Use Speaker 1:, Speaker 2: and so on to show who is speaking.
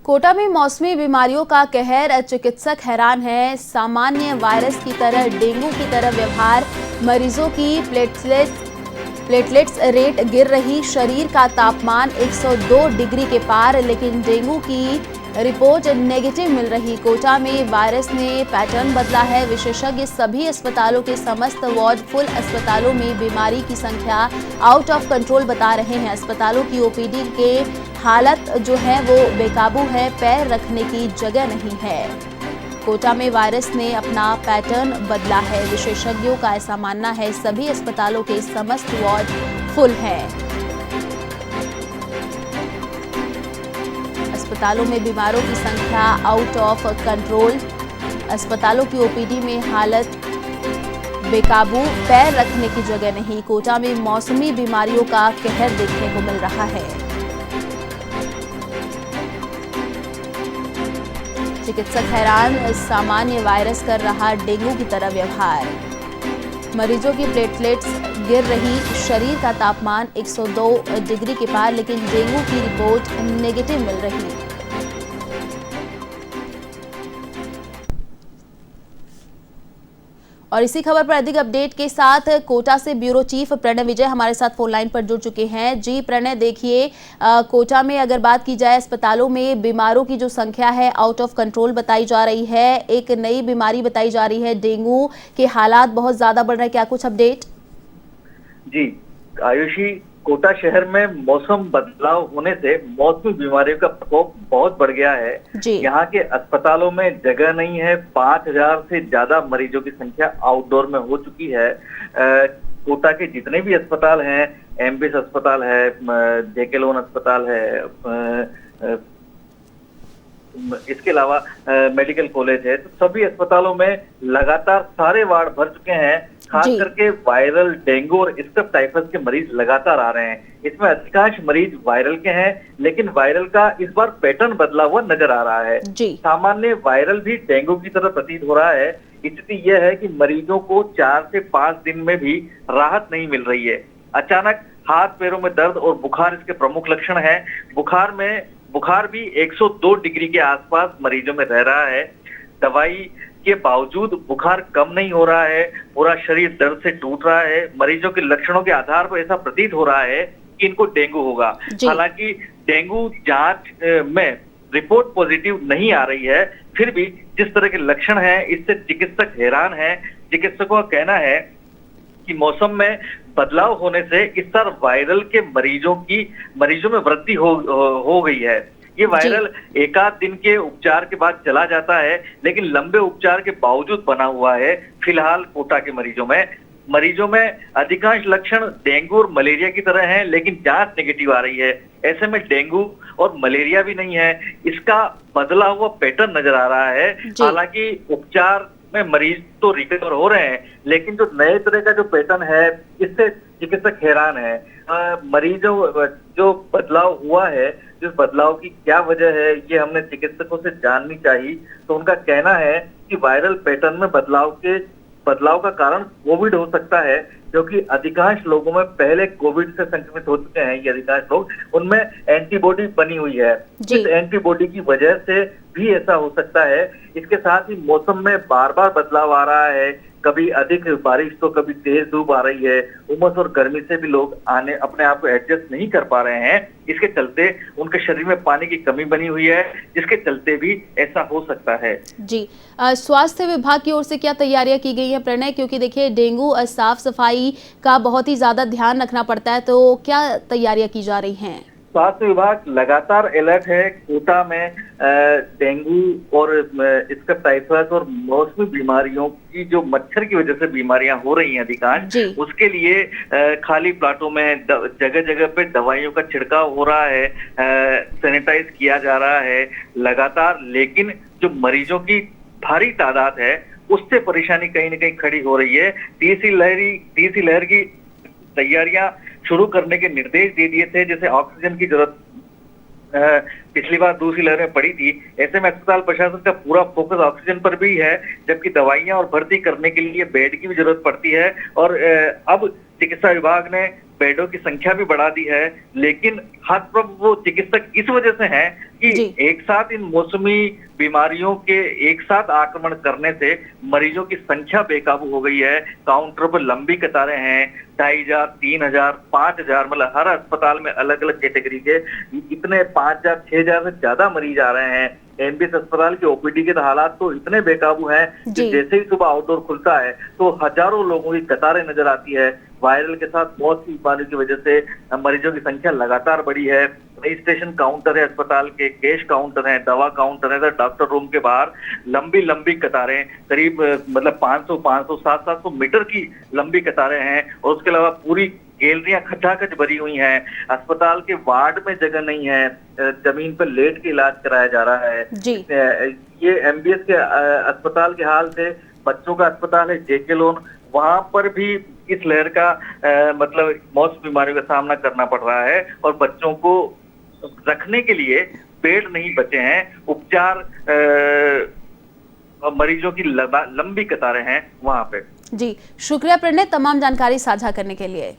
Speaker 1: कोटा में मौसमी बीमारियों का कहर, चिकित्सक हैरान है। सामान्य वायरस की तरह डेंगू की तरह व्यवहार, मरीजों की प्लेटलेट्स रेट गिर रही, शरीर का तापमान 102 डिग्री के पार, लेकिन डेंगू की रिपोर्ट नेगेटिव मिल रही। कोटा में वायरस ने पैटर्न बदला है। विशेषज्ञ सभी अस्पतालों के समस्त वार्ड फुल, अस्पतालों में बीमारी की संख्या आउट ऑफ कंट्रोल बता रहे हैं। अस्पतालों की ओपीडी के हालत जो है वो बेकाबू है, पैर रखने की जगह नहीं है। कोटा में वायरस ने अपना पैटर्न बदला है। विशेषज्ञों का ऐसा मानना है। सभी अस्पतालों के समस्त वार्ड फुल हैं। अस्पतालों में बीमारों की संख्या आउट ऑफ कंट्रोल, अस्पतालों की ओपीडी में हालत बेकाबू, पैर रखने की जगह नहीं। कोटा में मौसमी बीमारियों का कहर देखने को मिल रहा है। चिकित्सक हैरान, सामान्य वायरस कर रहा डेंगू की तरह व्यवहार, मरीजों की प्लेटलेट्स गिर रही, शरीर का तापमान 102 डिग्री के पार, लेकिन डेंगू की रिपोर्ट नेगेटिव मिल रही। और इसी खबर पर अधिक अपडेट के साथ कोटा से ब्यूरो चीफ प्रणय विजय हमारे साथ फोन लाइन पर जुड़ चुके हैं। जी प्रणय, देखिए कोटा में अगर बात की जाए, अस्पतालों में बीमारों की जो संख्या है आउट ऑफ कंट्रोल बताई जा रही है। एक नई बीमारी बताई जा रही है, डेंगू के हालात बहुत ज्यादा बढ़ रहे हैं, क्या कुछ अपडेट?
Speaker 2: जी आयुषी, कोटा शहर में मौसम बदलाव होने से मौसमी बीमारियों का प्रकोप बहुत बढ़ गया है। यहाँ के अस्पतालों में जगह नहीं है। 5000 से ज्यादा मरीजों की संख्या आउटडोर में हो चुकी है। कोटा के जितने भी अस्पताल हैं, एमबीएस अस्पताल है, जेके लोन अस्पताल है, इसके अलावा मेडिकल कॉलेज है, तो सभी अस्पतालों में लगातार सारे वार्ड भर चुके हैं। खास करके वायरल डेंगू और स्कब टाइफस के मरीज लगातार आ रहे हैं। इसमें अधिकांश मरीज वायरल के हैं, लेकिन वायरल का इस बार पैटर्न बदला हुआ नजर आ रहा है। सामान्य वायरल भी डेंगू की तरह प्रतीत हो रहा है। स्थिति यह है कि मरीजों को 4 से 5 दिन में भी राहत नहीं मिल रही है। अचानक हाथ पैरों में दर्द और बुखार इसके प्रमुख लक्षण हैं। बुखार भी 102 डिग्री के आसपास मरीजों में रह रहा है। दवाई के बावजूद बुखार कम नहीं हो रहा है। पूरा शरीर दर्द से टूट रहा है। मरीजों के लक्षणों के आधार पर ऐसा प्रतीत हो रहा है कि इनको डेंगू होगा। हालांकि डेंगू जांच में रिपोर्ट पॉजिटिव नहीं आ रही है, फिर भी जिस तरह के लक्षण हैं इससे चिकित्सक हैरान हैं। चिकित्सकों का कहना है कि मौसम में बदलाव होने से इस बार वायरल के मरीजों में वृद्धि हो गई है। ये वायरल एकाध दिन के उपचार के बाद चला जाता है, लेकिन लंबे उपचार के बावजूद बना हुआ है। फिलहाल कोटा के मरीजों में अधिकांश लक्षण डेंगू और मलेरिया की तरह हैं, लेकिन जांच नेगेटिव आ रही है। ऐसे में डेंगू और मलेरिया भी नहीं है, इसका बदला हुआ पैटर्न नजर आ रहा है। हालांकि उपचार में मरीज तो रिकवर हो रहे हैं, लेकिन जो नए तरह का जो पैटर्न है इससे चिकित्सक हैरान है। मरीजों जो बदलाव हुआ है, जिस बदलाव की क्या वजह है ये हमने चिकित्सकों से जाननी चाहिए। तो उनका कहना है कि वायरल पैटर्न में बदलाव का कारण कोविड हो सकता है, क्योंकि अधिकांश लोगों में पहले कोविड से संक्रमित हो चुके हैं। ये अधिकांश लोग, उनमें एंटीबॉडी बनी हुई है। इस एंटीबॉडी की वजह से भी ऐसा हो सकता है। इसके साथ ही मौसम में बार बार बदलाव आ रहा है। कभी अधिक बारिश तो कभी तेज धूप आ रही है। उमस और गर्मी से भी लोग अपने आप को एडजस्ट नहीं कर पा रहे हैं। इसके चलते उनके शरीर में पानी की कमी बनी हुई है, जिसके चलते भी ऐसा हो सकता है।
Speaker 1: जी, स्वास्थ्य विभाग की ओर से क्या तैयारियां की गई हैं प्रणय? क्योंकि देखिए डेंगू साफ सफाई का बहुत ही ज्यादा ध्यान रखना पड़ता है, तो क्या तैयारियां की जा रही हैं?
Speaker 2: स्वास्थ्य विभाग लगातार अलर्ट है। कोटा में डेंगू और स्कब टाइफस और मौसमी बीमारियों की जो मच्छर की वजह से बीमारियां हो रही हैं अधिकांश, उसके लिए खाली प्लाटों में जगह जगह पे दवाइयों का छिड़काव हो रहा है, सैनिटाइज किया जा रहा है लगातार। लेकिन जो मरीजों की भारी तादाद है उससे परेशानी कहीं ना कहीं खड़ी हो रही है। तीसरी लहर की तैयारियां शुरू करने के निर्देश दे दिए थे। जैसे ऑक्सीजन की जरूरत पिछली बार दूसरी लहर में पड़ी थी, ऐसे में अस्पताल प्रशासन का पूरा फोकस ऑक्सीजन पर भी है, जबकि दवाइयां और भर्ती करने के लिए बेड की भी जरूरत पड़ती है। और अब चिकित्सा विभाग ने बेडों की संख्या भी बढ़ा दी है, लेकिन हतप्रभ वो चिकित्सक इस वजह से हैं कि एक साथ इन मौसमी बीमारियों के एक साथ आक्रमण करने से मरीजों की संख्या बेकाबू हो गई है। काउंटर पर लंबी कतारें हैं, 2500, 3000, 5000, मतलब हर अस्पताल में अलग अलग कैटेगरी के इतने 5000, 6000 से ज्यादा मरीज आ रहे हैं। एमबीएस अस्पताल के ओपीडी के हालात तो इतने बेकाबू हैं कि जैसे ही सुबह आउटडोर खुलता है तो हजारों लोगों की कतारें नजर आती है। वायरल के साथ मौत की बीमारी की वजह से मरीजों की संख्या लगातार बढ़ी है। रजिस्ट्रेशन काउंटर है अस्पताल के, कैश काउंटर है, दवा काउंटर है, डॉक्टर रूम के बाहर लंबी लंबी कतारें, करीब मतलब 500, 700 मीटर की लंबी कतारें हैं। और उसके अलावा पूरी गैलरियां खचाखच भरी हुई हैं। अस्पताल के वार्ड में जगह नहीं है, जमीन पर लेट के इलाज कराया जा रहा है। ये एमबीएस के अस्पताल के हाल थे। बच्चों का अस्पताल है जेके लोन, वहां पर भी इस लहर का मतलब मौसमी बीमारियों का सामना करना पड़ रहा है और बच्चों को रखने के लिए बेड नहीं बचे हैं। उपचार मरीजों की लंबी कतारें हैं वहां पे।
Speaker 1: जी, शुक्रिया प्रणय तमाम जानकारी साझा करने के लिए।